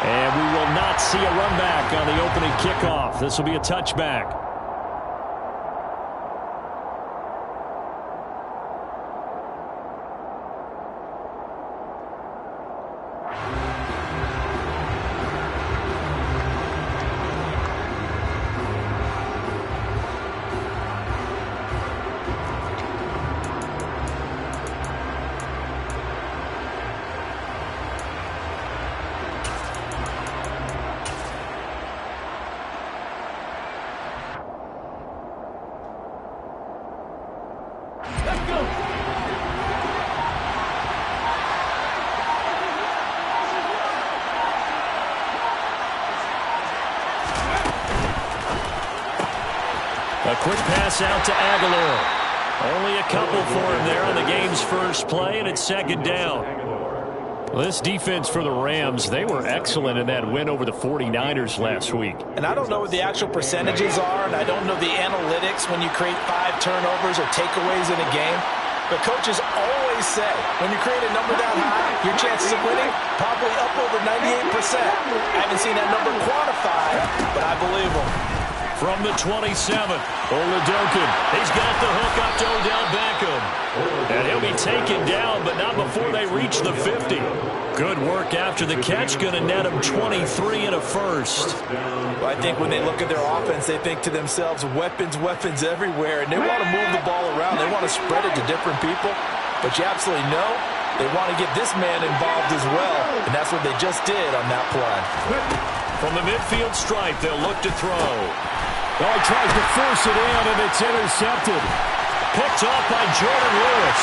And we will not see a run back on the opening kickoff. This will be a touchback. A quick pass out to Aguilar. Only a couple for him there on the game's first play, and it's second down. Well, this defense for the Rams, they were excellent in that win over the 49ers last week. And I don't know what the actual percentages are, and I don't know the analytics when you create 5 turnovers or takeaways in a game. But coaches always say, when you create a number that high, your chances of winning probably up over 98%. I haven't seen that number quantified, but I believe them. From the 27, Oladokin. He's got the hook up to Odell Beckham. And he'll be taken down, but not before they reach the 50. Good work after the catch. Going to net him 23 and a first. Well, I think when they look at their offense, they think to themselves, weapons, weapons everywhere. And they want to move the ball around. They want to spread it to different people. But you absolutely know they want to get this man involved as well. And that's what they just did on that play. From the midfield stripe, they'll look to throw. Oh, he tries to force it in, and it's intercepted. Picked off by Jordan Lewis.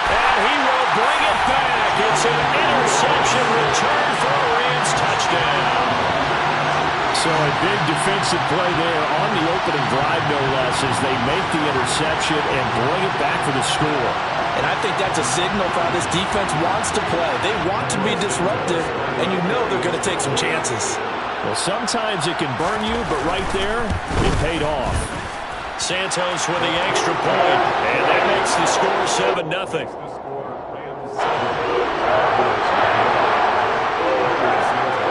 And he will bring it back. It's an interception return for a Rams touchdown. So a big defensive play there on the opening drive, no less, as they make the interception and bring it back for the score. And I think that's a signal for how this defense wants to play. They want to be disruptive, and you know they're going to take some chances. Well, sometimes it can burn you, but right there, it paid off. Santos with the extra point, and that makes the score 7-0.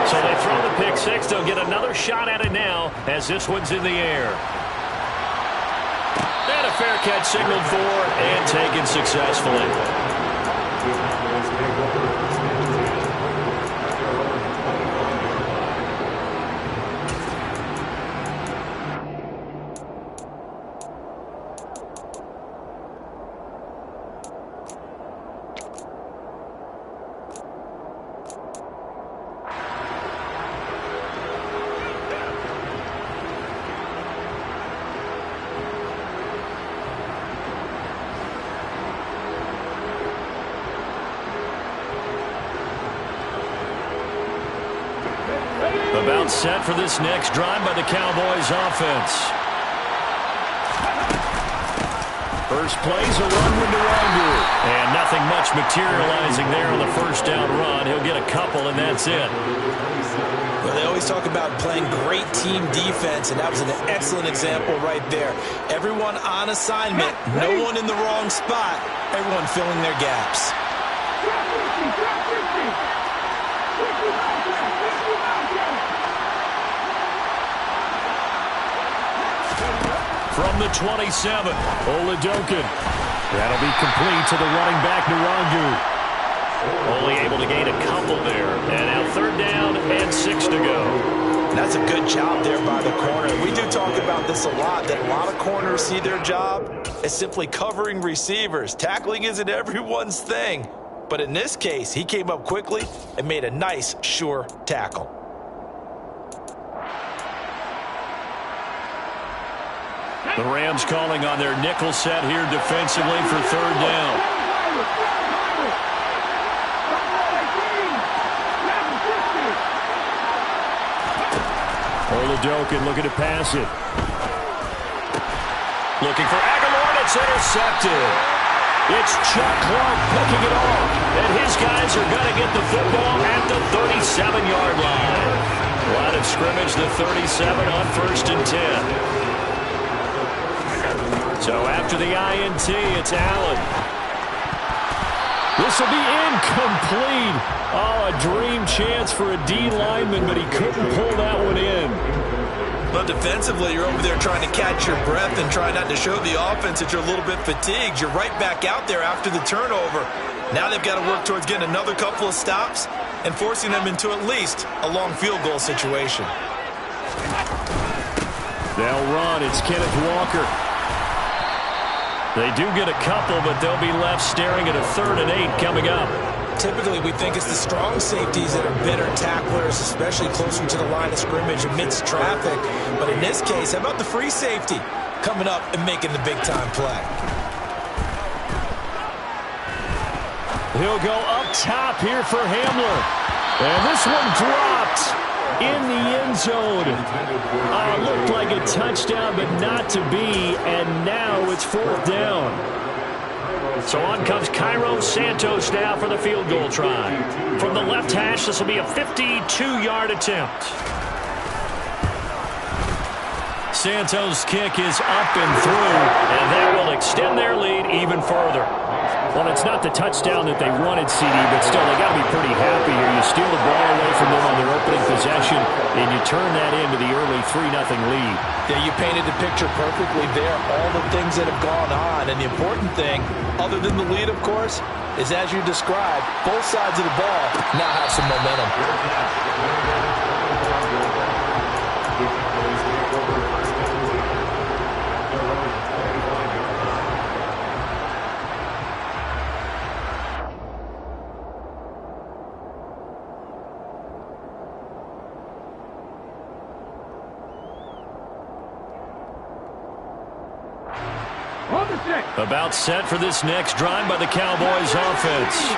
So they throw the pick six. They'll get another shot at it now as this one's in the air. And a fair catch signaled for and taken successfully. About set for this next drive by the Cowboys offense. First play's a run with Nwangu. And nothing much materializing there on the first down run. He'll get a couple, and that's it. Well, they always talk about playing great team defense, and that was an excellent example right there. Everyone on assignment, no one in the wrong spot, everyone filling their gaps. From the 27, Oladokin. That'll be complete to the running back, Nwangu. Only able to gain a couple there. And now third down and 6 to go. That's a good job there by the corner. We do talk about this a lot, that a lot of corners see their job as simply covering receivers. Tackling isn't everyone's thing. But in this case, he came up quickly and made a nice, sure tackle. The Rams calling on their nickel set here defensively for third down. Oladokin looking to pass it. Looking for Aguilar, it's intercepted. It's Chuck Clark picking it off. And his guys are going to get the football at the 37-yard line. Line of scrimmage, the 37 on 1st and 10. So after the INT, it's Allen. This will be incomplete. Oh, a a dream chance for a D lineman, but he couldn't pull that one in. But defensively, you're over there trying to catch your breath and try not to show the offense that you're a little bit fatigued. You're right back out there after the turnover. Now they've got to work towards getting another couple of stops and forcing them into at least a long field goal situation. They'll run. It's Kenneth Walker. They do get a couple, but they'll be left staring at a 3rd and 8 coming up. Typically, we think it's the strong safeties that are better tacklers, especially closer to the line of scrimmage amidst traffic. But in this case, how about the free safety coming up and making the big-time play? He'll go up top here for Hamler. And this one dropped in the end zone. Looked like a touchdown, but not to be. And now it's 4th down. So on comes Cairo Santos now for the field goal try. From the left hash, this will be a 52-yard attempt. Santos' kick is up and through, and that will extend their lead even further. Well, it's not the touchdown that they wanted, CD, but still, they got to be pretty happy here. You steal the ball away from them on their opening possession, and you turn that into the early 3-0 lead. Yeah, you painted the picture perfectly there, all the things that have gone on. And the important thing, other than the lead, of course, is as you described, both sides of the ball now have some momentum. About set for this next drive by the Cowboys offense.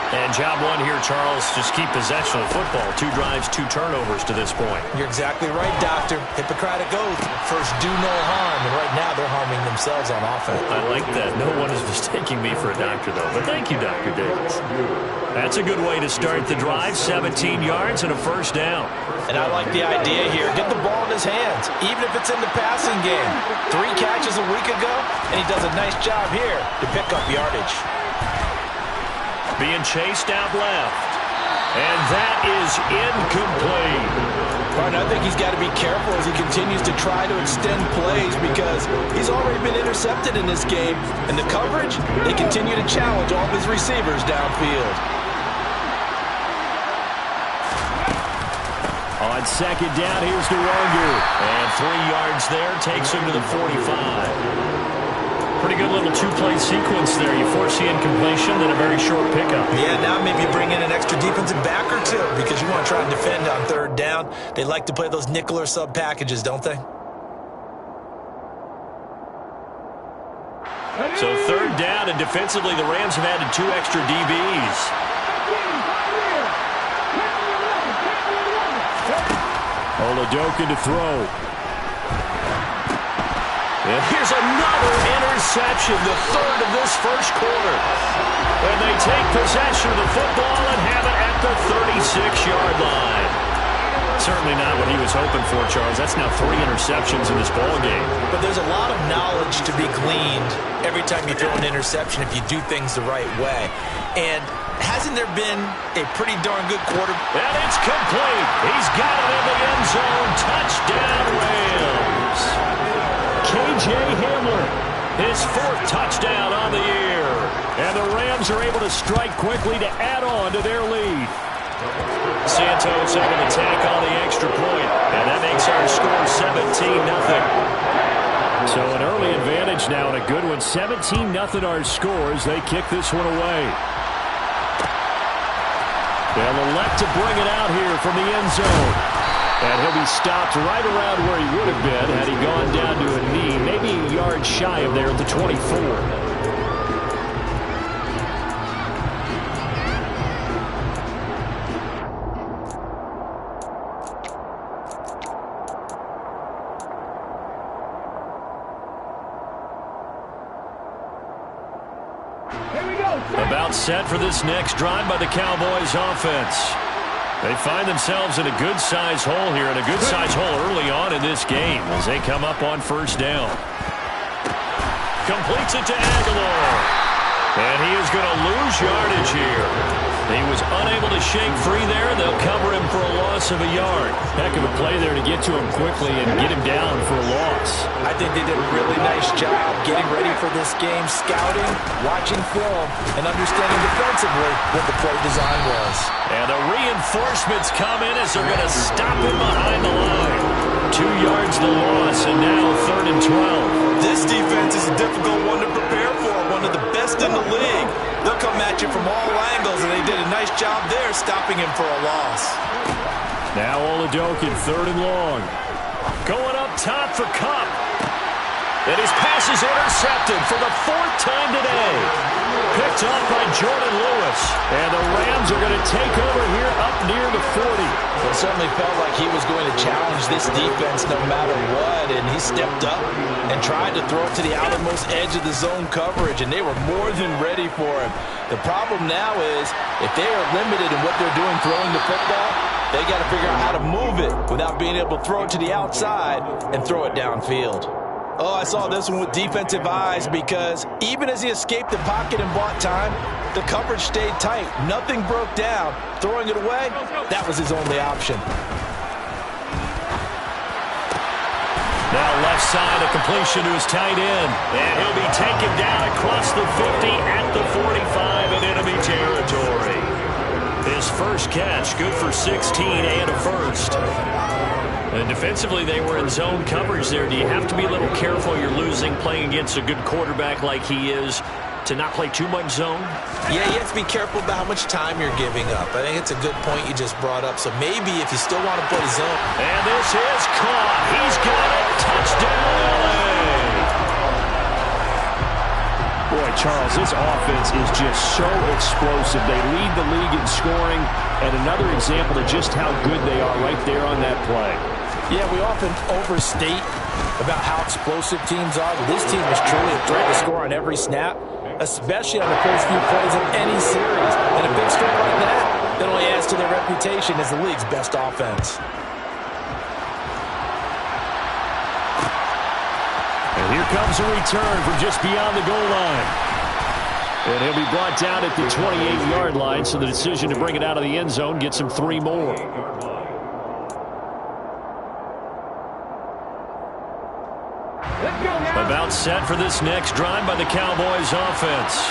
And job one here, Charles, just keep possession of the football. 2 drives, 2 turnovers to this point. You're exactly right, Doctor. Hippocratic oath. First, do no harm. And right now, they're harming themselves on offense. I like that. No one is mistaking me for a doctor, though. But thank you, Dr. Davis. That's a good way to start the drive. 17 yards and a 1st down. And I like the idea here. Get the ball in his hands, even if it's in the passing game. 3 catches a week ago, and he does a nice job here to pick up yardage. Being chased out left. And that is incomplete. Martin, I think he's got to be careful as he continues to try to extend plays because he's already been intercepted in this game. And the coverage, they continue to challenge all of his receivers downfield. On 2nd down, here's DeWanger. And 3 yards there, takes him to the 45. Pretty good little 2-play sequence there. You force the incompletion, then a very short pickup. Yeah, now maybe you bring in an extra defensive back or 2 because you want to try and defend on 3rd down. They like to play those nickel or sub packages, don't they? So 3rd down, and defensively, the Rams have added 2 extra DBs. Oladokin to throw. And here's another interception, the 3rd of this 1st quarter. And they take possession of the football and have it at the 36-yard line. Certainly not what he was hoping for, Charles. That's now 3 interceptions in this ball game. But there's a lot of knowledge to be gleaned every time you throw an interception if you do things the right way. And hasn't there been a pretty darn good quarter? And it's complete. He's got it in the end zone. Touchdown, Rams. K.J. Hamler, his 4th touchdown on the year. And the Rams are able to strike quickly to add on to their lead. Santos able to tack on the extra point. And that makes our score 17-0. So an early advantage now and a good one. 17-0 our scores. They kick this one away. They'll elect to bring it out here from the end zone. And he'll be stopped right around where he would have been had he gone down to a knee, maybe a yard shy of there at the 24. About set for this next drive by the Cowboys offense. They find themselves in a good-sized hole here, and a good-sized hole early on in this game as they come up on 1st down. Completes it to Aguilar. And he is going to lose yardage here. He was unable to shake free there. They'll cover him for a loss of a yard. Heck of a play there to get to him quickly and get him down for a loss. I think they did a really nice job getting ready for this game, scouting, watching film, and understanding defensively what the play design was. And the reinforcements come in as they're going to stop him behind the line. 2 yards the loss, and now 3rd and 12. This defense is a difficult one to prepare for, one of the best in the league. They'll come at you from all angles, and they did a nice job there stopping him for a loss. Now Oladokun, 3rd and long. Going up top for Cup. And his pass is intercepted for the 4th time today. Picked up by Jordan Lewis. And the Rams are going to take over here up near the 40. It certainly felt like he was going to challenge this defense no matter what, and he stepped up and tried to throw it to the outermost edge of the zone coverage, and they were more than ready for him. The problem now is if they are limited in what they're doing throwing the football, they got to figure out how to move it without being able to throw it to the outside and throw it downfield. Oh, I saw this one with defensive eyes because even as he escaped the pocket and bought time, the coverage stayed tight. Nothing broke down. Throwing it away, that was his only option. Now left side, a completion to his tight end. And he'll be taken down across the 50 at the 45 in enemy territory. His first catch, good for 16 and a first. And defensively, they were in zone coverage there. Do you have to be a little careful? You're losing, playing against a good quarterback like he is, to not play too much zone? Yeah, you have to be careful about how much time you're giving up. I think it's a good point you just brought up. So maybe if you still want to play zone. And this is caught. He's got it. Touchdown, LA. Boy, Charles, this offense is just so explosive. They lead the league in scoring, and another example of just how good they are right there on that play. Yeah, we often overstate about how explosive teams are, but this team is truly a threat to score on every snap, especially on the first few plays of any series. And a big score like that only adds to their reputation as the league's best offense. And here comes a return from just beyond the goal line. And he'll be brought down at the 28-yard line, so the decision to bring it out of the end zone gets him 3 more. About set for this next drive by the Cowboys offense.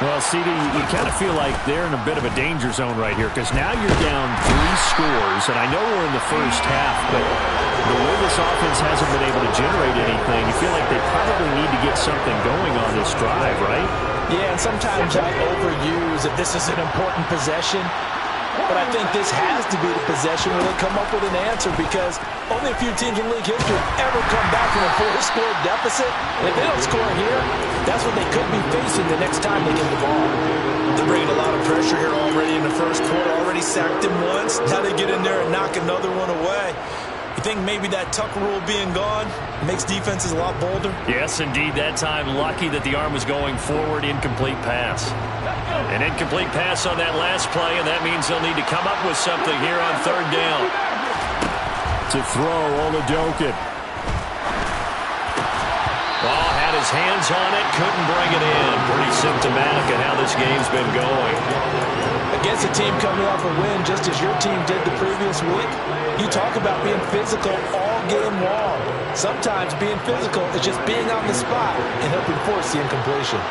Well, CD, you kind of feel like they're in a bit of a danger zone right here because now you're down 3 scores, and I know we're in the first half, but the way this offense hasn't been able to generate anything, you feel like they probably need to get something going on this drive, right? Yeah, and sometimes I overuse that this is an important possession. But I think this has to be the possession where they come up with an answer because only a few teams in league history ever come back from a 4-score deficit. And if they don't score here, that's what they could be facing the next time they get the ball. They're bringing a lot of pressure here already in the first quarter. Already sacked him once. Now they get in there and knock another one away. You think maybe that tuck rule being gone makes defenses a lot bolder? Yes, indeed. That time, lucky that the arm was going forward. Incomplete pass. An incomplete pass on that last play, and that means they'll need to come up with something here on 3rd down. To throw, Oladokun. Ball had his hands on it, couldn't bring it in. Pretty symptomatic of how this game's been going. Against a team coming off a win just as your team did the previous week, you talk about being physical all game long. Sometimes being physical is just being on the spot and helping force the incompletion.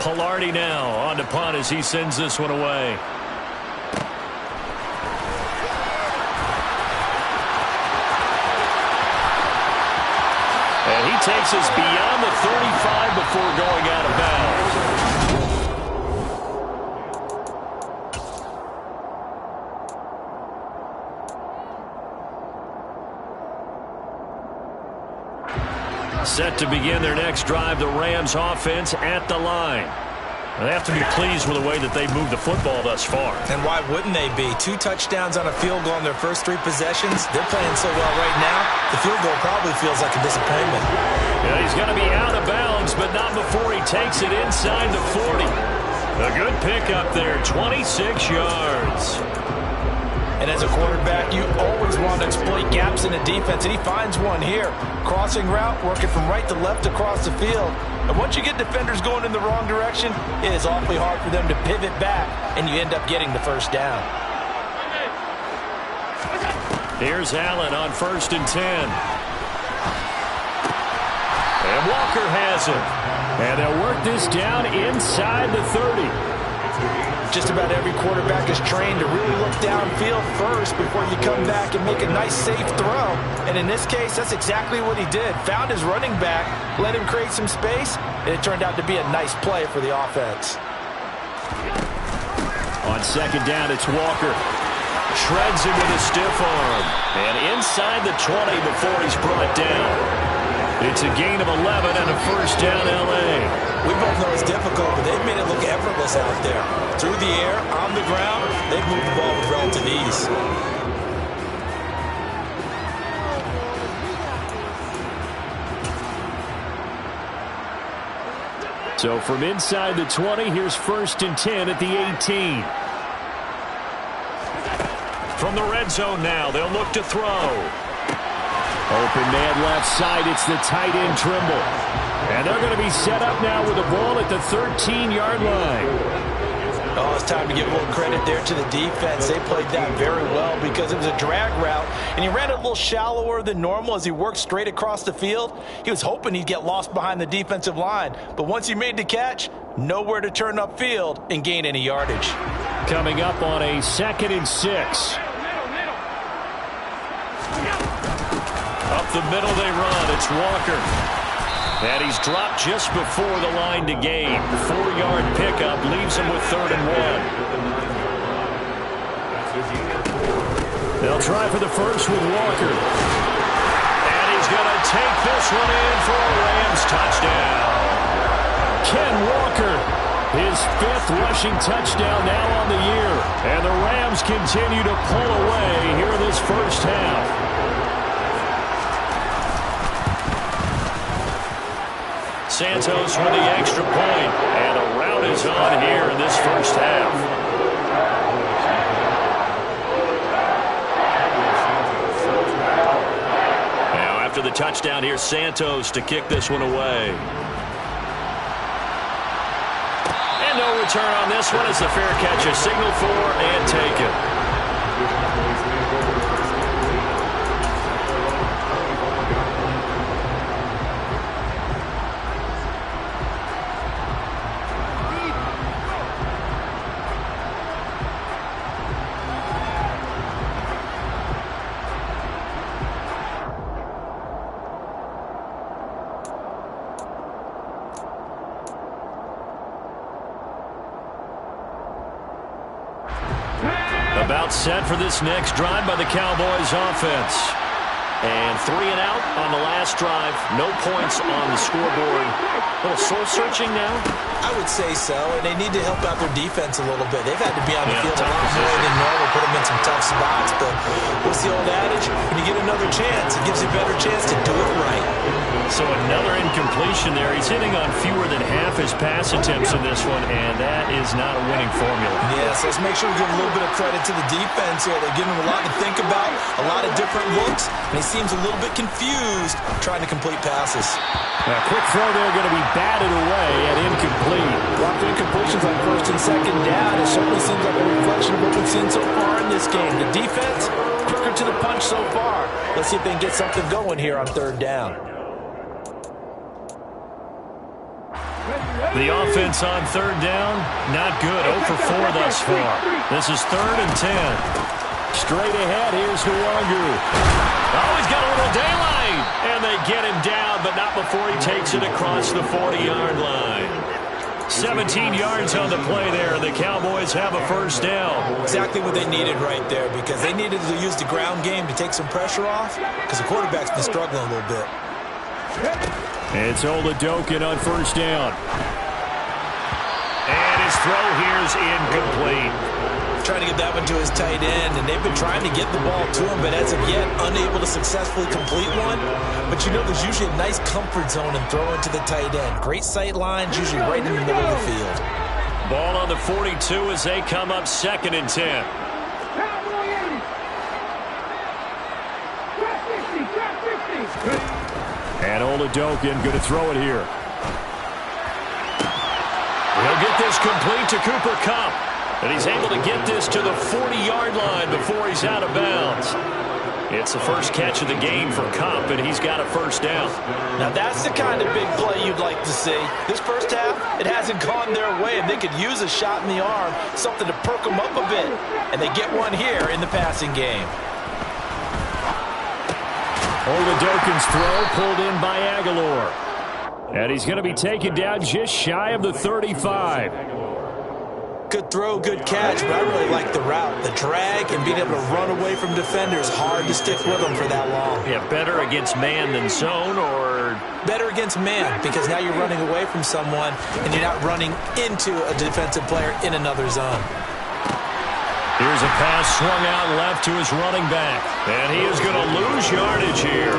Pilardi now on to punt as he sends this one away. And he takes us beyond the 35 before going out of bounds. Set to begin their next drive, the Rams offense at the line. They have to be pleased with the way that they've moved the football thus far. And why wouldn't they be? 2 touchdowns on a field goal in their first 3 possessions. They're playing so well right now, the field goal probably feels like a disappointment. Yeah, he's going to be out of bounds, but not before he takes it inside the 40. A good pickup there, 26 yards. And as a quarterback, you always want to exploit gaps in the defense, and he finds one here. Crossing route, working from right to left across the field. And once you get defenders going in the wrong direction, it is awfully hard for them to pivot back, and you end up getting the first down. Here's Allen on 1st and 10. And Walker has it. And they'll work this down inside the 30. Just about every quarterback is trained to really look downfield first before you come back and make a nice, safe throw. And in this case, that's exactly what he did. Found his running back, let him create some space, and it turned out to be a nice play for the offense. On 2nd down, it's Walker. Shreds him with a stiff arm. And inside the 20 before he's brought down. It's a gain of 11 and a first down, L.A. We both know it's difficult, but they've made it look effortless out there. Through the air, on the ground, they've moved the ball with relative ease. So from inside the 20, here's 1st and 10 at the 18. From the red zone now, they'll look to throw. Open man left side, it's the tight end Trimble. And they're going to be set up now with the ball at the 13-yard line. Oh, it's time to give a little credit there to the defense. They played that very well because it was a drag route, and he ran it a little shallower than normal as he worked straight across the field. He was hoping he'd get lost behind the defensive line, but once he made the catch, nowhere to turn upfield and gain any yardage. Coming up on a 2nd and 6. Up the middle they run. It's Walker. And he's dropped just before the line to gain. 4-yard pickup leaves him with 3rd and 1. They'll try for the first with Walker. And he's going to take this one in for a Rams touchdown. Ken Walker, his 5th rushing touchdown now on the year. And the Rams continue to pull away here in this first half. Santos with the extra point, and a rout is on here in this first half. Now after the touchdown, here's Santos to kick this one away. And no return on this one as the fair catch is signaled for and taken. About set for this next drive by the Cowboys offense. And 3 and out on the last drive. No points on the scoreboard. A little soul-searching now? I would say so, and they need to help out their defense a little bit. They've had to be on the field a lot more than normal, put them in some tough spots. But what's the old adage? When you get another chance, it gives you a better chance to do it right. So another incompletion there. He's hitting on fewer than half his pass attempts in this one, and that is not a winning formula. Yes, let's make sure we give a little bit of credit to the defense here. They're giving him a lot to think about, a lot of different looks, and he seems a little bit confused trying to complete passes. A quick throw there going to be batted away and incomplete. Lots of incompletions on 1st and 2nd down. It certainly seems like a reflection of what we've seen so far in this game. The defense, quicker to the punch so far. Let's see if they can get something going here on 3rd down. The offense on 3rd down, not good. 0 for 4 thus far. This is 3rd and 10. Straight ahead, here's Nwangu. Oh, he's got a little daylight. And they get him down, but not before he takes it across the 40-yard line. 17 yards on the play there, and the Cowboys have a first down. Exactly what they needed right there, because they needed to use the ground game to take some pressure off, because the quarterback's been struggling a little bit. It's Oladokin on 1st down. And his throw here is incomplete. Trying to get that one to his tight end, and they've been trying to get the ball to him, but as of yet, unable to successfully complete one. But you know, there's usually a nice comfort zone in throwing to the tight end. Great sight lines, usually right in the middle of the field. Ball on the 42 as they come up 2nd and 10. And Oladokin going to throw it here. He'll get this complete to Cooper Kupp. And he's able to get this to the 40-yard line before he's out of bounds. It's the first catch of the game for Kupp, and he's got a first down. Now that's the kind of big play you'd like to see. This first half, it hasn't gone their way, and they could use a shot in the arm, something to perk them up a bit. And they get one here in the passing game. Oladokin's throw pulled in by Aguilar. And he's going to be taken down just shy of the 35. Good throw, good catch, but I really like the route. The drag and being able to run away from defenders, hard to stick with them for that long. Yeah, better against man than zone, or? Better against man, because now you're running away from someone and you're not running into a defensive player in another zone. Here's a pass swung out left to his running back. And he is going to lose yardage here.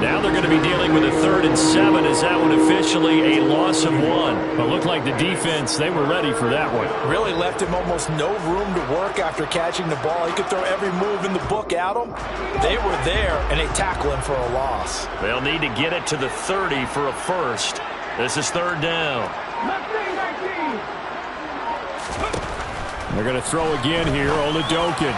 Now they're going to be dealing with a 3rd and 7. Is that one officially a loss of 1? But looked like the defense, they were ready for that one. Really left him almost no room to work after catching the ball. He could throw every move in the book at him. They were there, and they tackle him for a loss. They'll need to get it to the 30 for a first. This is 3rd down. They're going to throw again here. Oladokin.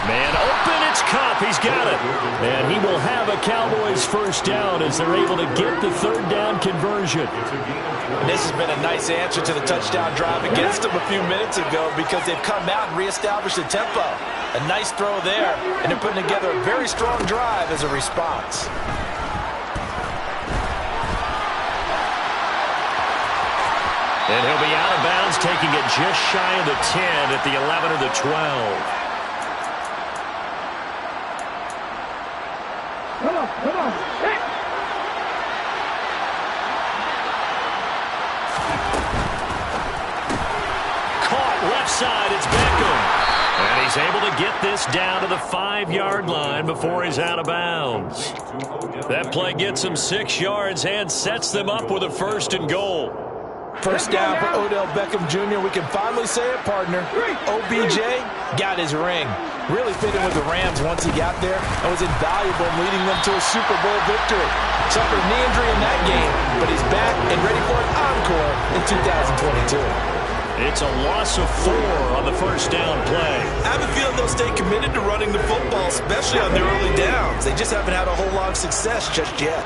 Man open, it's Kupp. He's got it. And he will have a Cowboys first down as they're able to get the 3rd down conversion. And this has been a nice answer to the touchdown drive against them a few minutes ago because they've come out and reestablished the tempo. A nice throw there, and they're putting together a very strong drive as a response. And he'll be out of bounds, taking it just shy of the 10 at the 11 or the 12. Come on. Hey. Caught left side, it's Beckham. And he's able to get this down to the 5-yard line before he's out of bounds. That play gets him 6 yards and sets them up with a 1st and goal. First down for Odell Beckham Jr. We can finally say it, partner. OBJ got his ring. Really fit in with the Rams once he got there and was invaluable in leading them to a Super Bowl victory. Suffered a knee injury in that game, but he's back and ready for an encore in 2022. It's a loss of 4 on the first down play. I have a feeling they'll stay committed to running the football, especially on the early downs. They just haven't had a whole lot of success just yet.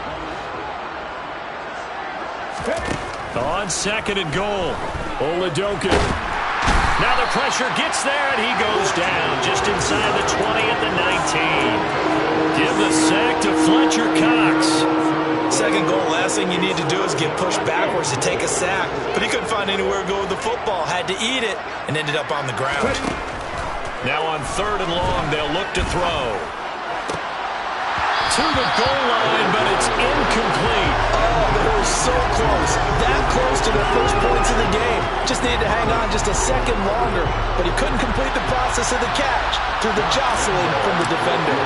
On 2nd and goal, Oladokin. Now the pressure gets there, and he goes down just inside the 20 at the 19. Give the sack to Fletcher Cox. 2nd goal, last thing you need to do is get pushed backwards to take a sack. But he couldn't find anywhere to go with the football, had to eat it, and ended up on the ground. Now on 3rd and long, they'll look to throw. To the goal line, but it's incomplete. Oh, they were so close. That close to their first points in the game. Just needed to hang on just a second longer, but he couldn't complete the process of the catch through the jostling from the defender.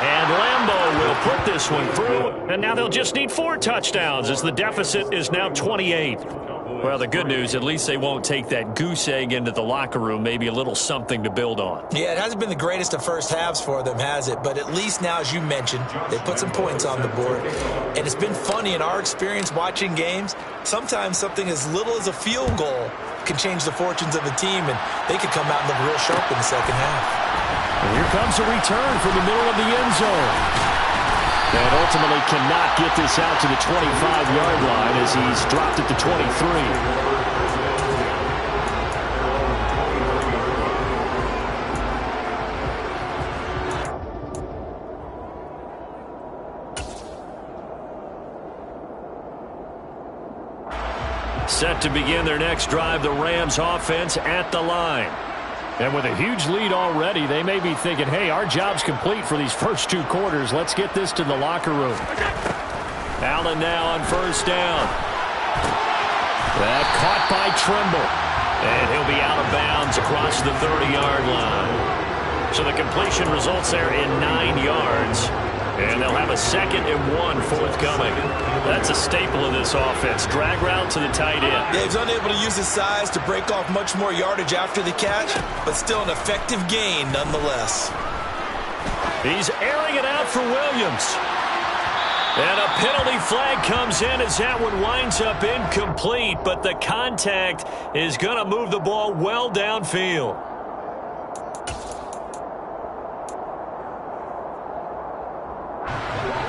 And Lambeau will put this one through, and now they'll just need 4 touchdowns as the deficit is now 28. Well, the good news, at least they won't take that goose egg into the locker room. Maybe a little something to build on. Yeah, it hasn't been the greatest of first halves for them, has it? But at least now, as you mentioned, they put some points on the board. And it's been funny in our experience watching games. Sometimes something as little as a field goal can change the fortunes of a team, and they could come out and look real sharp in the second half. And here comes a return from the middle of the end zone. And ultimately cannot get this out to the 25-yard line as he's dropped it to 23. Set to begin their next drive, the Rams offense at the line. And with a huge lead already, they may be thinking, hey, our job's complete for these first 2 quarters. Let's get this to the locker room. Allen now on 1st down. That caught by Trimble. And he'll be out of bounds across the 30-yard line. So the completion results there in 9 yards. And they'll have a 2nd and 1 forthcoming. That's a staple of this offense. Drag route to the tight end. Yeah, he's unable to use his size to break off much more yardage after the catch, but still an effective gain nonetheless. He's airing it out for Williams. And a penalty flag comes in as that one winds up incomplete, but the contact is going to move the ball well downfield.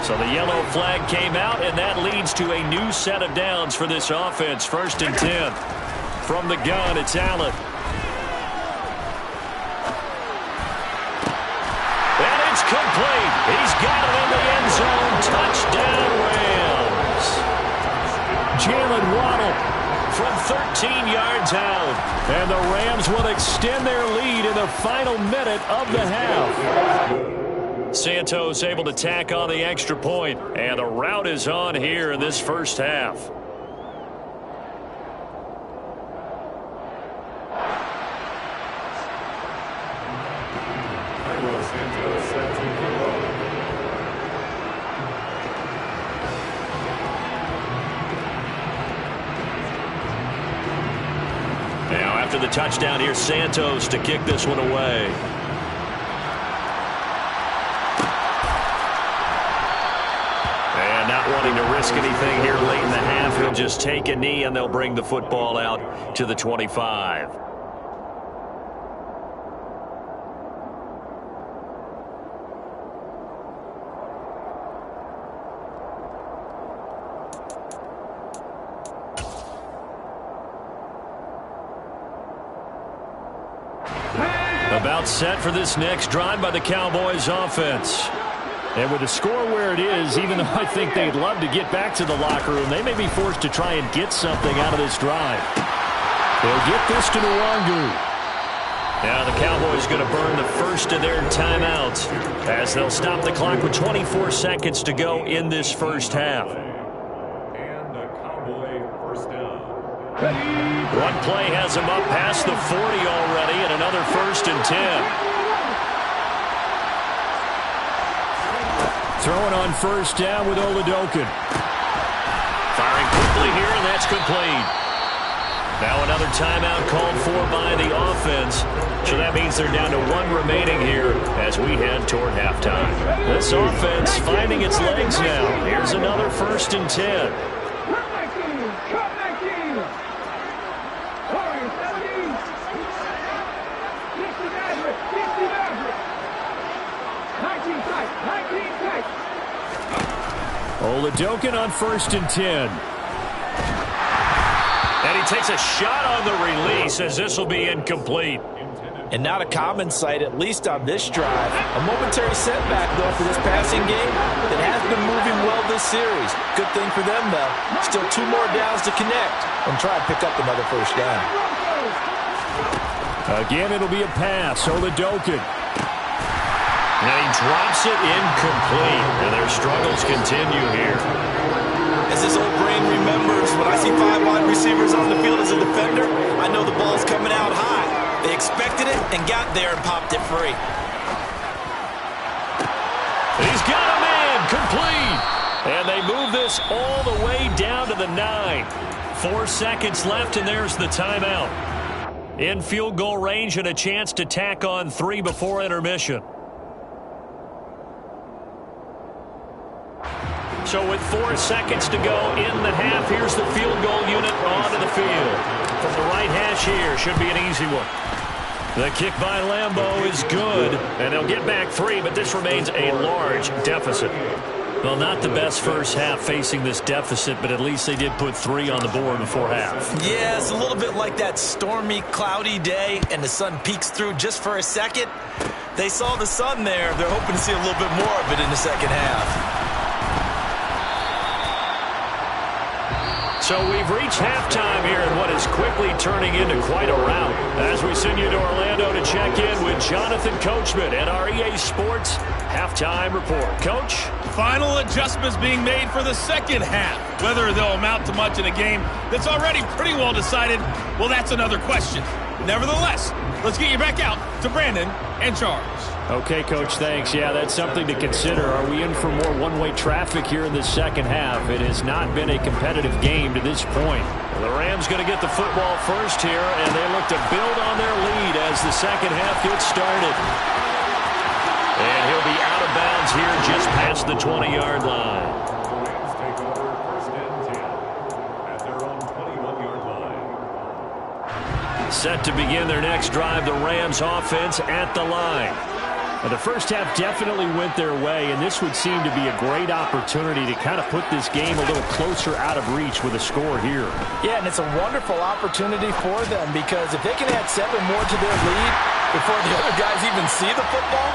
So the yellow flag came out, and that leads to a new set of downs for this offense. 1st and 10. From the gun, it's Allen. And it's complete. He's got it in the end zone. Touchdown, Rams. Jalen Waddle from 13 yards out. And the Rams will extend their lead in the final minute of the half. Santos able to tack on the extra point, and the route is on here in this first half. Now after the touchdown, here's Santos to kick this one away. Not wanting to risk anything here late in the half, he'll just take a knee and they'll bring the football out to the 25. About set for this next drive by the Cowboys offense. And with the score where it is, even though I think they'd love to get back to the locker room, they may be forced to try and get something out of this drive. They'll get this to Nwangu. Now the Cowboys going to burn the first of their timeouts as they'll stop the clock with 24 seconds to go in this first half. And the Cowboy first down. One play has him up past the 40 already, and another 1st and 10. Throwing on first down with Oladokin. Firing quickly here, and that's complete. Now another timeout called for by the offense. So that means they're down to 1 remaining here as we head toward halftime. This offense finding its legs now. Here's another 1st and 10. Oladokin on 1st and 10. And he takes a shot on the release as this will be incomplete. And not a common sight, at least on this drive. A momentary setback, though, for this passing game that has been moving well this series. Good thing for them, though. Still 2 more downs to connect and try and pick up another first down. Again, it'll be a pass. Oladokin. And he drops it incomplete. And their struggles continue here. As his old brain remembers, when I see 5 wide receivers on the field as a defender, I know the ball's coming out high. They expected it and got there and popped it free. He's got a man, complete. And they move this all the way down to the 9. 4 seconds left, and there's the timeout. In field goal range and a chance to tack on 3 before intermission. So with 4 seconds to go in the half, here's the field goal unit onto the field. From the right hash here, should be an easy one. The kick by Lambeau is good, and they'll get back 3, but this remains a large deficit. Well, not the best first half facing this deficit, but at least they did put 3 on the board before half. Yeah, it's a little bit like that stormy, cloudy day, and the sun peeks through just for a second. They saw the sun there. They're hoping to see a little bit more of it in the second half. So we've reached halftime here in what is quickly turning into quite a rout as we send you to Orlando to check in with Jonathan Coachman at our EA Sports Halftime Report. Coach? Final adjustments being made for the second half. Whether they'll amount to much in a game that's already pretty well decided, well, that's another question. Nevertheless, let's get you back out to Brandon and Charles. Okay, Coach, thanks. Yeah, that's something to consider. Are we in for more one-way traffic here in the second half? It has not been a competitive game to this point. The Rams going to get the football first here, and they look to build on their lead as the second half gets started. And he'll be out of bounds here just past the 20-yard line. The Rams take over first and 10 at their own 21-yard line. Set to begin their next drive, the Rams offense at the line. And the first half definitely went their way, and this would seem to be a great opportunity to kind of put this game a little closer out of reach with a score here. Yeah, and it's a wonderful opportunity for them because if they can add 7 more to their lead before the other guys even see the football,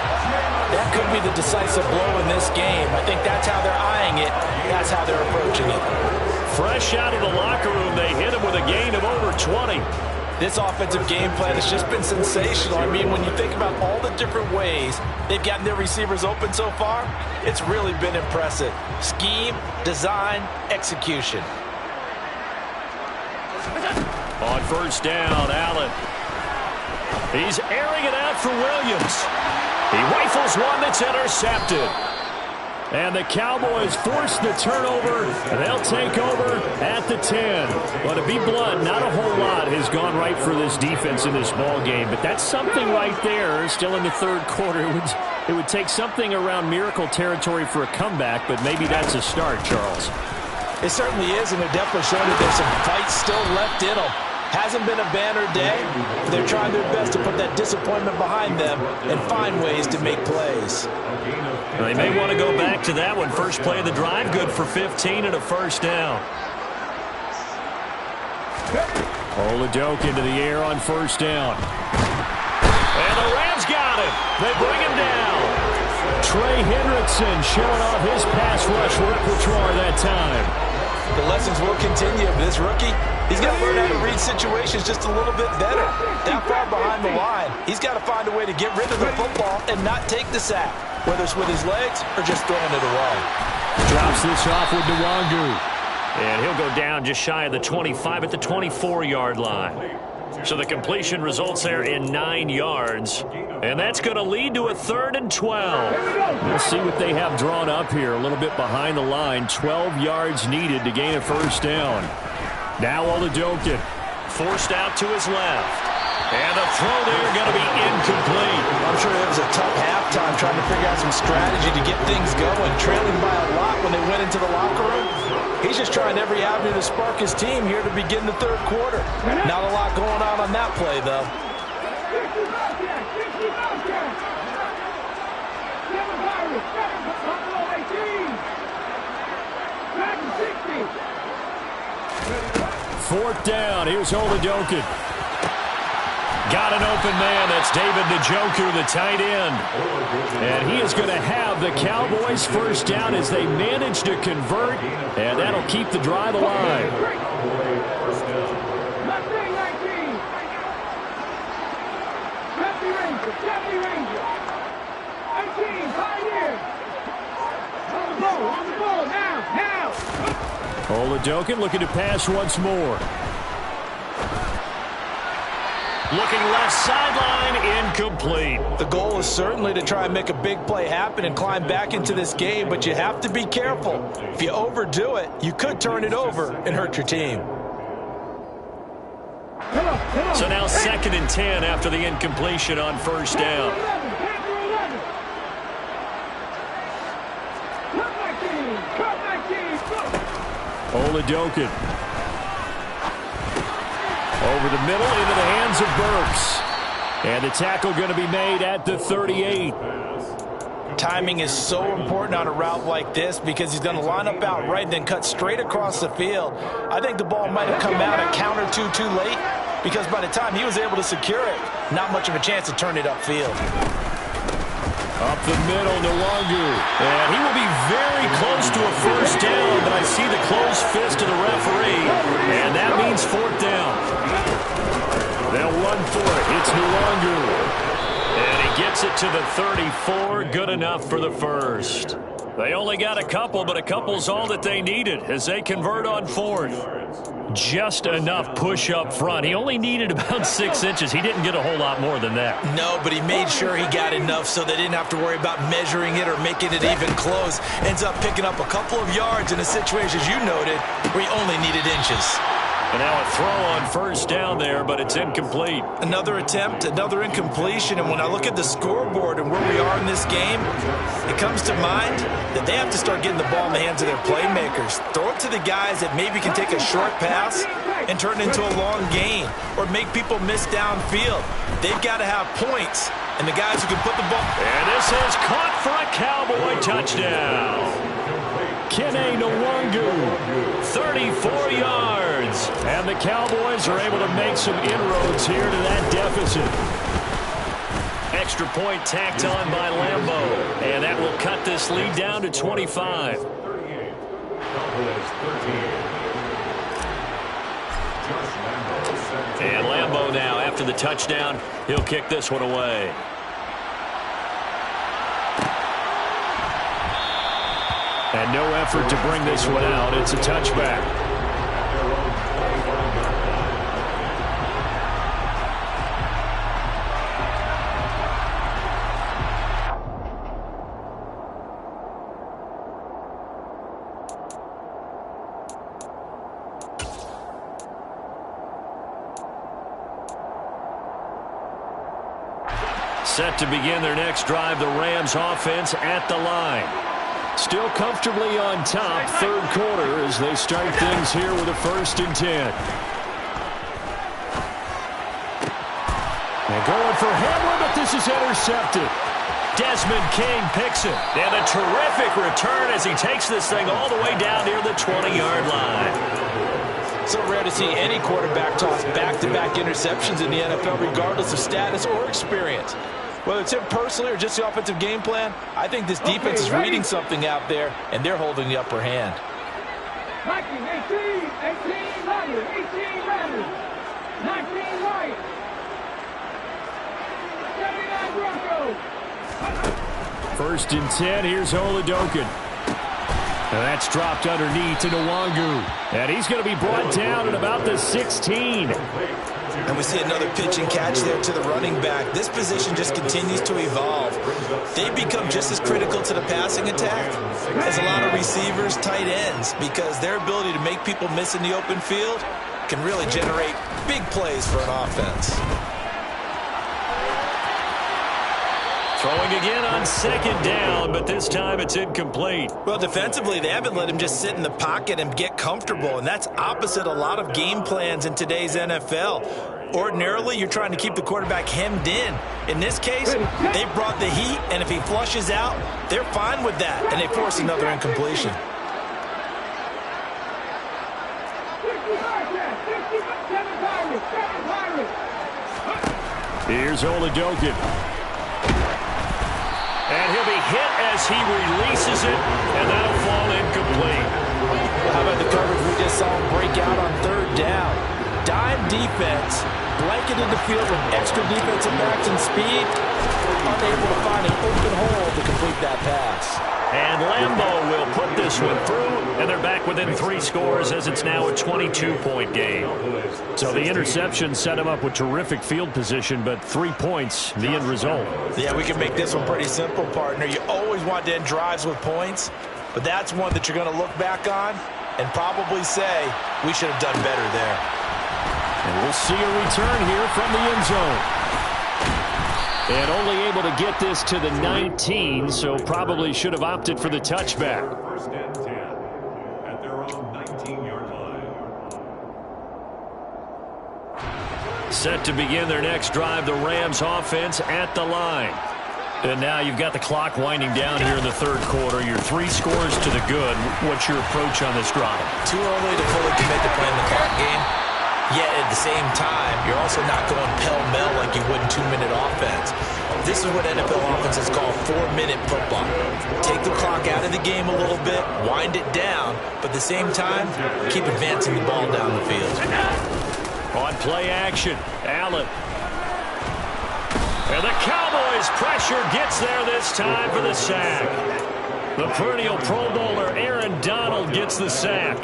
that could be the decisive blow in this game. I think that's how they're eyeing it. That's how they're approaching it. Fresh out of the locker room, they hit him with a gain of over 20. This offensive game plan has just been sensational. I mean, when you think about all the different ways they've gotten their receivers open so far, it's really been impressive. Scheme, design, execution. On first down, Allen. He's airing it out for Williams. He rifles one that's intercepted. And the Cowboys force the turnover. They'll take over at the 10. But to be blunt, not a whole lot has gone right for this defense in this ball game. But that's something right there. Still in the third quarter. It would take something around miracle territory for a comeback, but maybe that's a start, Charles. It certainly is, and they're definitely showing that there's some fight still left in them. Hasn't been a banner day, but they're trying their best to put that disappointment behind them and find ways to make plays. They may want to go back to that one. First play of the drive, good for 15 and a first down. Oladoke into the air on first down. And the Rams got him. They bring him down. Trey Hendrickson showing off his pass rush repertoire that time. The lessons will continue. This rookie, he's got to learn how to read situations just a little bit better. That far behind the line, he's got to find a way to get rid of the football and not take the sack, whether it's with his legs or just throwing it away. Drops this off with Nwangu. And he'll go down just shy of the 25 at the 24-yard line. So the completion results there in 9 yards. And that's going to lead to a 3rd and 12. We'll see what they have drawn up here. A little bit behind the line. 12 yards needed to gain a first down. Now Oladoke. Forced out to his left. And a throw there going to be incomplete. I'm sure it was a tough halftime trying to figure out some strategy to get things going. Trailing by a lot when they went into the locker room. He's just trying every avenue to spark his team here to begin the third quarter. Not a lot going on that play, though. Fourth down. Here's Oladoke. Got an open man. That's David Njoku, the tight end. And he is going to have the Cowboys first down as they manage to convert. And that'll keep the drive alive. Oladoke looking to pass once more. Looking left sideline, incomplete. The goal is certainly to try and make a big play happen and climb back into this game, but you have to be careful. If you overdo it, you could turn it over and hurt your team. So now 2nd and 10 after the incompletion on first down. Oladoke. Over the middle into the hands of Burks. And the tackle going to be made at the 38. Timing is so important on a route like this because he's going to line up out right and then cut straight across the field. I think the ball might have come out a count or two too late because by the time he was able to secure it, not much of a chance to turn it upfield. Up the middle, Nwangu. And he will be very close to a first down, but I see the closed fist of the referee, and that means 4th down. They'll run for it. It's Nwangu. And he gets it to the 34. Good enough for the first. They only got a couple, but a couple's all that they needed as they convert on fourth. Just enough push up front. He only needed about 6 inches. He didn't get a whole lot more than that. No, but he made sure he got enough so they didn't have to worry about measuring it or making it even close. Ends up picking up a couple of yards in a situation, as you noted, where he only needed inches. And now a throw on first down there, but it's incomplete. Another attempt, another incompletion, and when I look at the scoreboard and where we are in this game, it comes to mind that they have to start getting the ball in the hands of their playmakers. Throw it to the guys that maybe can take a short pass and turn it into a long gain or make people miss downfield. They've got to have points, and the guys who can put the ball... And this is caught for a Cowboy touchdown. Kene Nwangu, 34 yards. And the Cowboys are able to make some inroads here to that deficit. Extra point tacked on by Lambeau. And that will cut this lead down to 25. And Lambeau now, after the touchdown, he'll kick this one away. And no effort to bring this one out. It's a touchback. Set to begin their next drive, the Rams offense at the line. Still comfortably on top, third quarter, as they start things here with a 1st and 10. And going for Hamler, but this is intercepted. Desmond King picks it. And a terrific return as he takes this thing all the way down near the 20-yard line. So rare to see any quarterback toss back-to-back interceptions in the NFL, regardless of status or experience. Whether it's him personally or just the offensive game plan, I think this defense is reading something out there, and they're holding the upper hand. 18 Madden, 18 Madden, 19 White, 79 Bronco. 1st and 10, here's Oladokin. And that's dropped underneath to Nwangu. And he's going to be brought down at about the 16. And we see another pitch and catch there to the running back. This position just continues to evolve. They become just as critical to the passing attack as a lot of receivers, tight ends, because their ability to make people miss in the open field can really generate big plays for an offense. Throwing again on 2nd down, but this time it's incomplete. Well, defensively, they haven't let him just sit in the pocket and get comfortable, and that's opposite a lot of game plans in today's NFL. Ordinarily, you're trying to keep the quarterback hemmed in. In this case, they brought the heat, and if he flushes out, they're fine with that, and they force another incompletion. Here's Oladokin. And he'll be hit as he releases it, and that'll fall incomplete. How about the coverage we just saw him break out on 3rd down? Dime defense, blanketed the field with extra defensive backs and speed, unable to find an open hole to complete that pass. And Lambeau will put this one through, and they're back within 3 scores as it's now a 22-point game. So the interception set him up with terrific field position, but 3 points, the end result. Yeah, we can make this one pretty simple, partner. You always want to end drives with points, but that's one that you're going to look back on and probably say, we should have done better there. And we'll see a return here from the end zone. And only able to get this to the 19, so probably should have opted for the touchback. 1st and 10 at their own 19-yard line. Set to begin their next drive, the Rams offense at the line. And now you've got the clock winding down here in the 3rd quarter. Your 3 scores to the good. What's your approach on this drive? Too early to fully commit to playing the clock game. Yet at the same time, you're also not going pell-mell like you would in 2-minute offense. This is what NFL offenses call 4-minute football. Take the clock out of the game a little bit, wind it down, but at the same time, keep advancing the ball down the field. On play action, Allen. And the Cowboys' pressure gets there this time for the sack. The perennial Pro Bowler Aaron Donald gets the sack.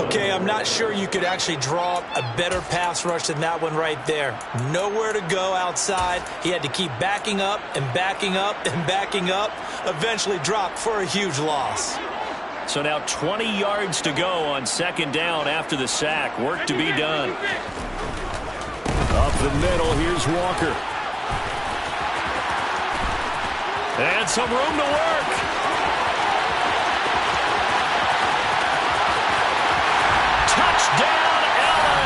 Okay, I'm not sure you could actually draw a better pass rush than that one right there. Nowhere to go outside. He had to keep backing up and backing up and backing up. Eventually dropped for a huge loss. So now 20 yards to go on second down after the sack. Work to be done. Up the middle, here's Walker. And some room to work. Touchdown, LA!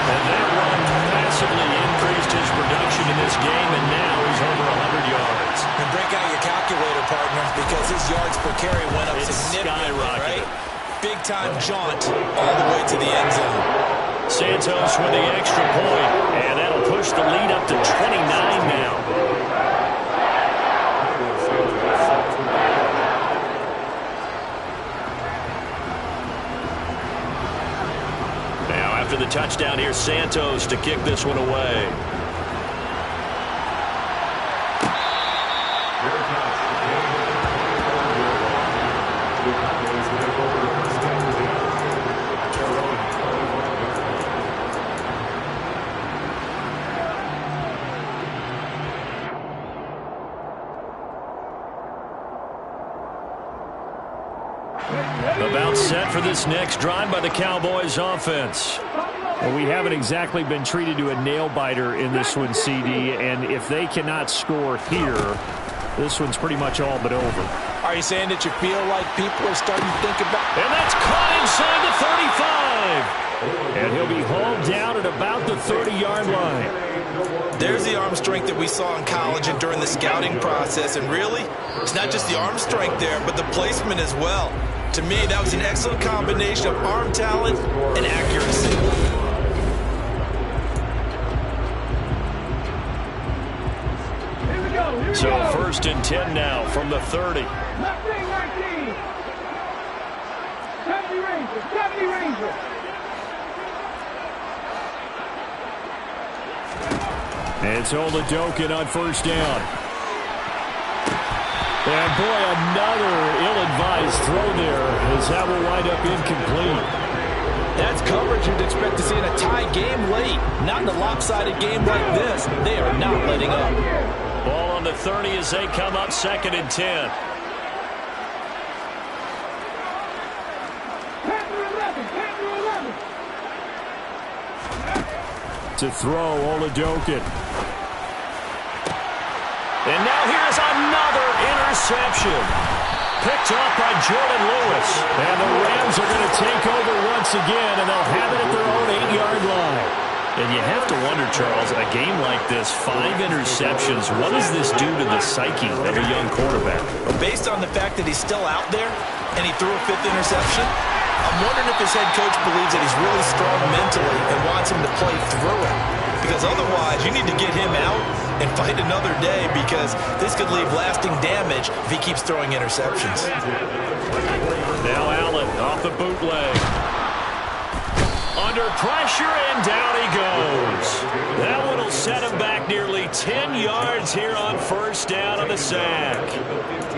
And that run massively increased his production in this game, and now he's over 100 yards. And break out your calculator, partner, because his yards per carry went up significantly, right? Big-time jaunt all the way to the end zone. Santos with the extra point, and that'll push the lead up to 29 now. After the touchdown, here's Santos to kick this one away. About set for this next drive by the Cowboys offense. Well, we haven't exactly been treated to a nail-biter in this one, CD, and if they cannot score here, this one's pretty much all but over. Are you saying that you feel like people are starting to think about... And that's caught inside the 35. And he'll be hauled down at about the 30-yard line. There's the arm strength that we saw in college and during the scouting process, and really, it's not just the arm strength there, but the placement as well. To me, that was an excellent combination of arm talent and accuracy. So first and 10 now from the 30. Left wing 19. 70 Rangers. 70 Rangers. It's Oladokin on first down. And boy, another ill-advised throw there as that will wind up incomplete. That's coverage you'd expect to see in a tie game late. Not in a lopsided game like this. They are not letting up. Ball on the 30 as they come up second and 10. To throw, Oladokin. And now here's another interception. Picked off by Jordan Lewis. And the Rams are going to take over once again, and they'll have it at their own 8-yard line. And you have to wonder, Charles, a game like this, 5 interceptions, what does this do to the psyche of a young quarterback? Well, based on the fact that he's still out there and he threw a 5th interception, I'm wondering if his head coach believes that he's really strong mentally and wants him to play through it. Because otherwise, you need to get him out and fight another day, because this could leave lasting damage if he keeps throwing interceptions. Now Allen off the bootleg. Under pressure, and down he goes. That one will set him back nearly 10 yards here on first down on the sack.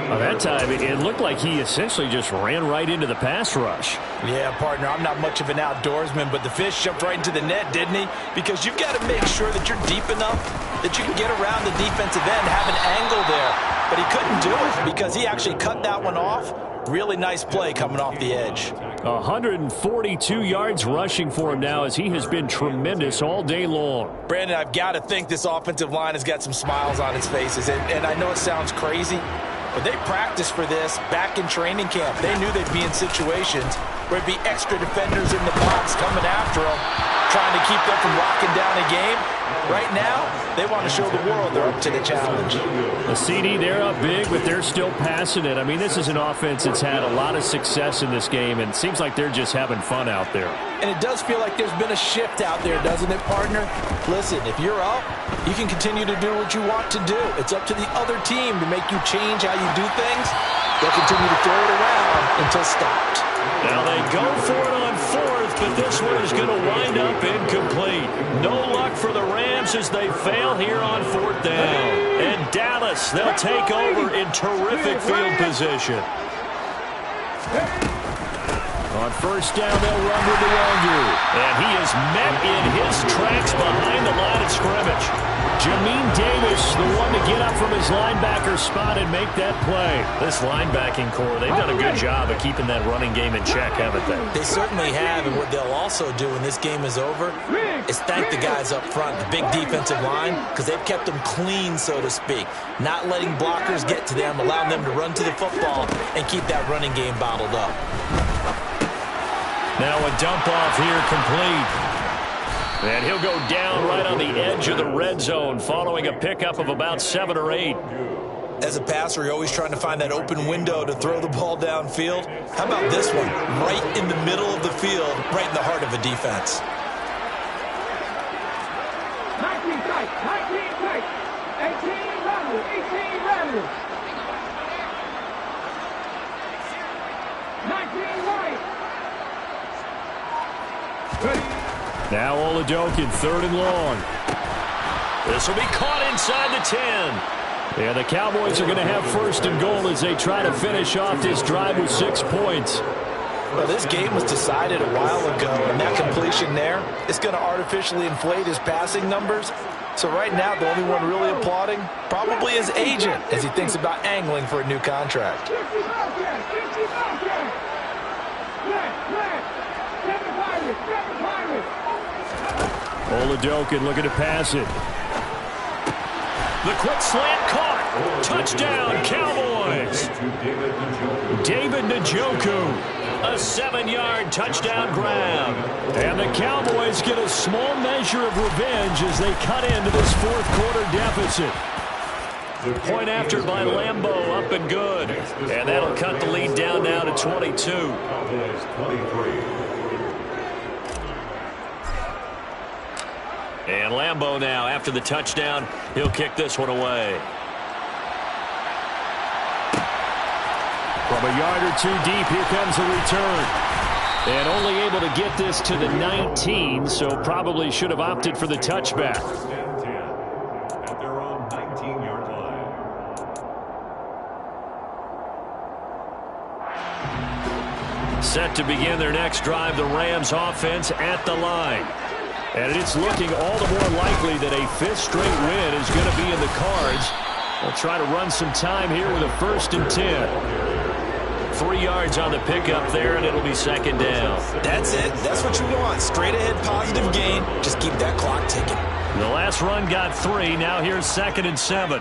Well, that time, it looked like he essentially just ran right into the pass rush. Yeah, partner, I'm not much of an outdoorsman, but the fish jumped right into the net, didn't he? Because you've got to make sure that you're deep enough that you can get around the defensive end, have an angle there. But he couldn't do it because he actually cut that one off. Really nice play coming off the edge. 142 yards rushing for him now, as he has been tremendous all day long. Brandon, I've got to think this offensive line has got some smiles on its faces. And I know it sounds crazy, but they practiced for this back in training camp. They knew they'd be in situations where there'd be extra defenders in the box coming after them, trying to keep them from locking down a game. Right now, they want to show the world they're up to the challenge. The CD, they're up big, but they're still passing it. I mean, this is an offense that's had a lot of success in this game, and it seems like they're just having fun out there. And it does feel like there's been a shift out there, doesn't it, partner? Listen, if you're up, you can continue to do what you want to do. It's up to the other team to make you change how you do things. They'll continue to throw it around until stopped. Now they go for it on fourth, but this one is going to wind up incomplete. No luck for the Rams as they fail here on fourth down. And Dallas, they'll take over in terrific field position. On first down, they'll run with the longer. And he is met in his tracks behind the line of scrimmage. Jamin Davis, the one to get up from his linebacker spot and make that play. This linebacking core, they've done a good job of keeping that running game in check, haven't they? They certainly have, and what they'll also do when this game is over is thank the guys up front, the big defensive line, because they've kept them clean, so to speak. Not letting blockers get to them, allowing them to run to the football and keep that running game bottled up. Now a dump off here complete. And he'll go down right on the edge of the red zone following a pickup of about 7 or 8. As a passer, you're always trying to find that open window to throw the ball downfield. How about this one? Right in the middle of the field, right in the heart of a defense. 19 tight, 18 runners. 19 right. Now Oladokin, 3rd and long. This will be caught inside the 10. Yeah, the Cowboys are going to have 1st and goal as they try to finish off this drive with 6 points. Well, this game was decided a while ago, and that completion there is going to artificially inflate his passing numbers. So right now, the only one really applauding probably his agent as he thinks about angling for a new contract. Oladokin looking to pass it. The quick slant caught. Touchdown, Cowboys. David Njoku. A 7-yard touchdown grab. And the Cowboys get a small measure of revenge as they cut into this 4th quarter deficit. Point after by Lambeau, up and good. And that'll cut the lead down now to 22. And Lambeau now, after the touchdown, he'll kick this one away. From a yard or 2 deep, here comes the return. And only able to get this to the 19, so probably should have opted for the touchback. At their own 19-yard line. Set to begin their next drive, the Rams offense at the line. And it's looking all the more likely that a 5th straight win is going to be in the cards. They'll try to run some time here with a 1st and 10. 3 yards on the pickup there, and it'll be 2nd down. That's it. That's what you want. Straight ahead positive gain. Just keep that clock ticking. The last run got 3. Now here's 2nd and 7.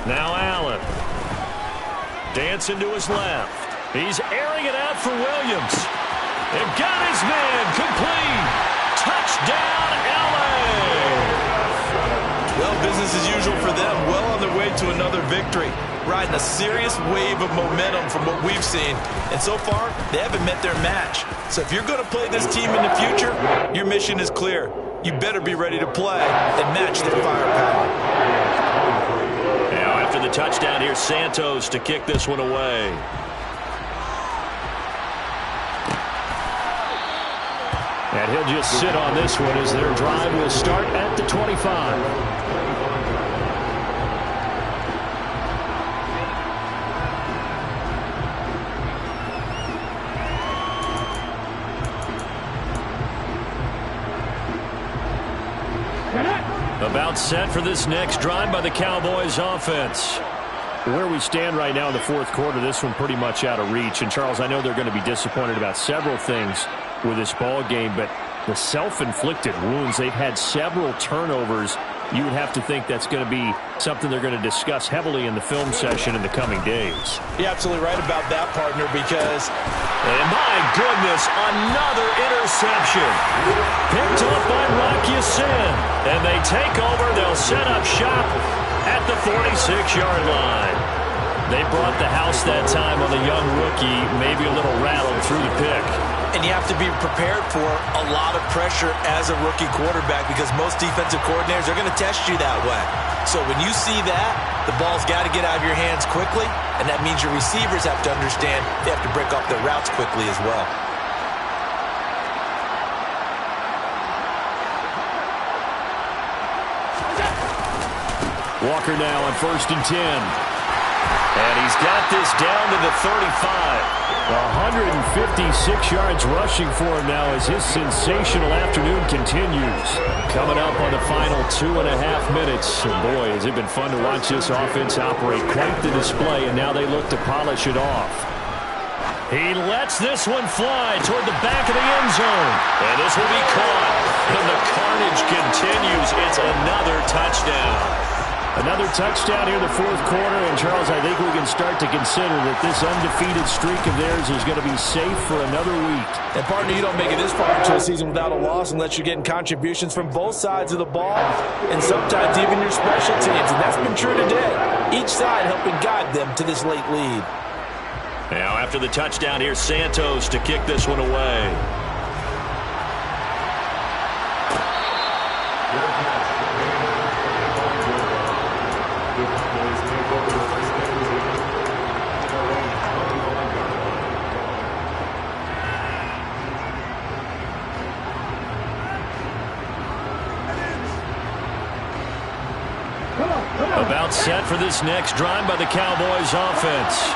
Now Allen. Dancing to his left. He's airing it out for Williams. And got his man complete. Touchdown, LA. Well, business as usual for them. Well on their way to another victory. Riding a serious wave of momentum from what we've seen. And so far, they haven't met their match. So if you're going to play this team in the future, your mission is clear. You better be ready to play and match their firepower. Now after the touchdown, here's Santos to kick this one away. And he'll just sit on this one as their drive will start at the 25. About set for this next drive by the Cowboys offense. Where we stand right now in the 4th quarter, this one pretty much out of reach. And, Charles, I know they're going to be disappointed about several things with this ball game, but the self-inflicted wounds, they've had several turnovers. You would have to think that's going to be something they're going to discuss heavily in the film session in the coming days. You're absolutely right about that, partner, because... And my goodness, another interception. Picked up by Rocky Sin. And they take over. They'll set up shop at the 46-yard line. They brought the house that time on the young rookie, maybe a little rattled through the pick. And you have to be prepared for a lot of pressure as a rookie quarterback because most defensive coordinators are going to test you that way. So when you see that, the ball's got to get out of your hands quickly, and that means your receivers have to understand they have to break off their routes quickly as well. Walker now on 1st and 10. And he's got this down to the 35. 156 yards rushing for him now as his sensational afternoon continues. Coming up on the final 2.5 minutes. And boy, has it been fun to watch this offense operate. Quite the display, and now they look to polish it off. He lets this one fly toward the back of the end zone. And this will be caught. And the carnage continues. It's another touchdown. Another touchdown here in the 4th quarter. And, Charles, I think we can start to consider that this undefeated streak of theirs is going to be safe for another week. And, partner, you don't make it this far into a season without a loss unless you're getting contributions from both sides of the ball and sometimes even your special teams. And that's been true today. Each side helping guide them to this late lead. Now, after the touchdown, here's Santos to kick this one away. About set for this next drive by the Cowboys offense.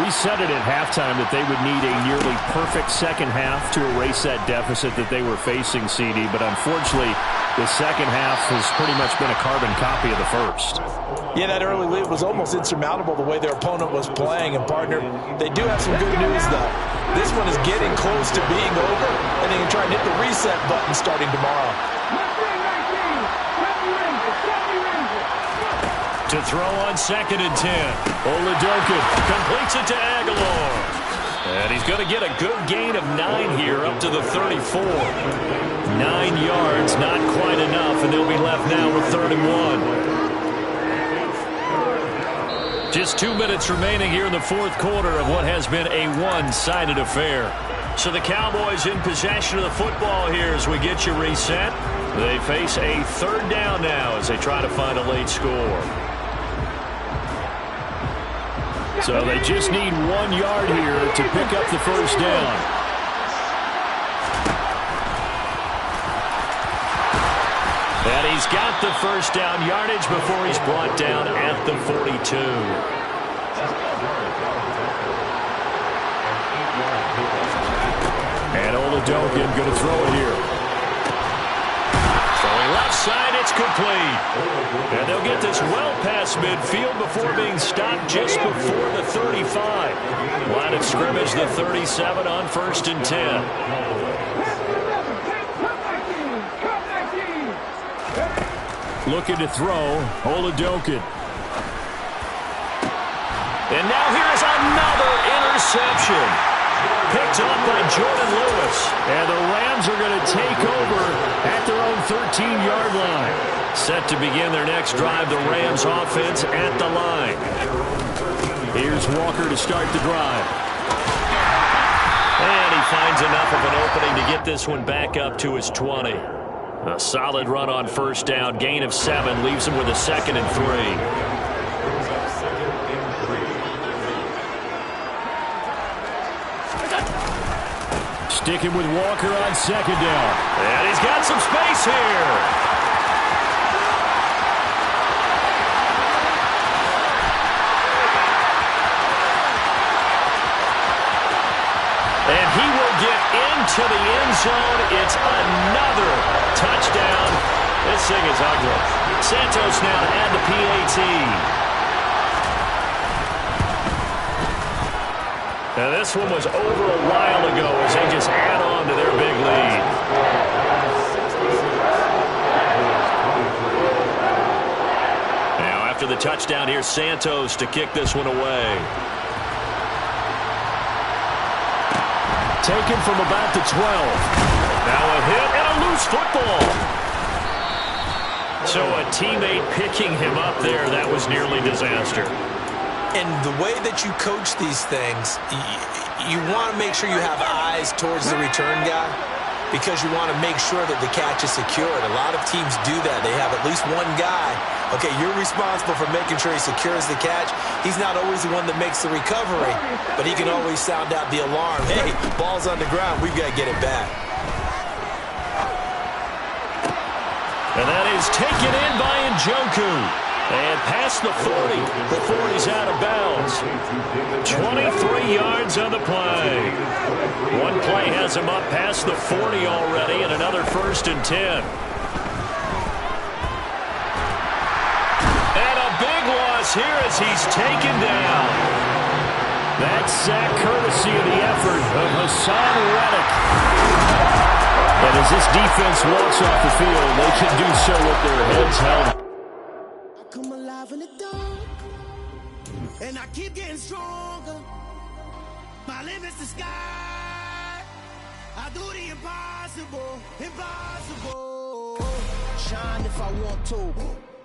We said it at halftime that they would need a nearly perfect second half to erase that deficit that they were facing, CD. But unfortunately, the second half has pretty much been a carbon copy of the first. Yeah, that early lead was almost insurmountable the way their opponent was playing. And, partner, they do have some good news, though. This one is getting close to being over, and they can try and hit the reset button starting tomorrow. To throw on 2nd and 10. Oladokin completes it to Aguilar. And he's going to get a good gain of 9 here up to the 34. 9 yards, not quite enough, and they'll be left now with 3rd and 1. Just 2 minutes remaining here in the 4th quarter of what has been a one-sided affair. So the Cowboys in possession of the football here as we get you reset. They face a 3rd down now as they try to find a late score. So they just need 1 yard here to pick up the 1st down. And he's got the 1st down yardage before he's brought down at the 42. And Oladokin going to throw it here. Throwing left side, it's complete. And they'll get this well past midfield before being stopped just before the 35. Line of scrimmage, the 37 on 1st and 10. Looking to throw, Oladokin. And now here's another interception. Picked up by Jordan Lewis. And the Rams are going to take over at their own 13-yard line. Set to begin their next drive, the Rams offense at the line. Here's Walker to start the drive. And he finds enough of an opening to get this one back up to his 20. A solid run on 1st down. Gain of 7 leaves him with a 2nd and 3. Sticking with Walker on 2nd down. And he's got some space here. And he will get into the end zone. It's another touchdown. This thing is ugly. Santos now to add the PAT. Now this one was over a while ago as they just add on to their big lead. Now after the touchdown, here's Santos to kick this one away. Taken from about the 12. Now a hit and a loose football. So a teammate picking him up there, that was nearly disaster. And the way that you coach these things, you want to make sure you have eyes towards the return guy because you want to make sure that the catch is secured. A lot of teams do that. They have at least one guy. Okay, you're responsible for making sure he secures the catch. He's not always the one that makes the recovery, but he can always sound out the alarm. Hey, ball's on the ground. We've got to get it back. And that is taken in by Njoku. And past the 40 before he's out of bounds. 23 yards on the play. One play has him up past the 40 already, and another 1st and 10. And a big loss here as he's taken down. That sack courtesy of the effort of Hassan Reddick. And as this defense walks off the field, they can do so with their heads held. I come alive in the dark, and I keep getting stronger. My limit's the sky. I do the impossible, impossible. Shine if I want to.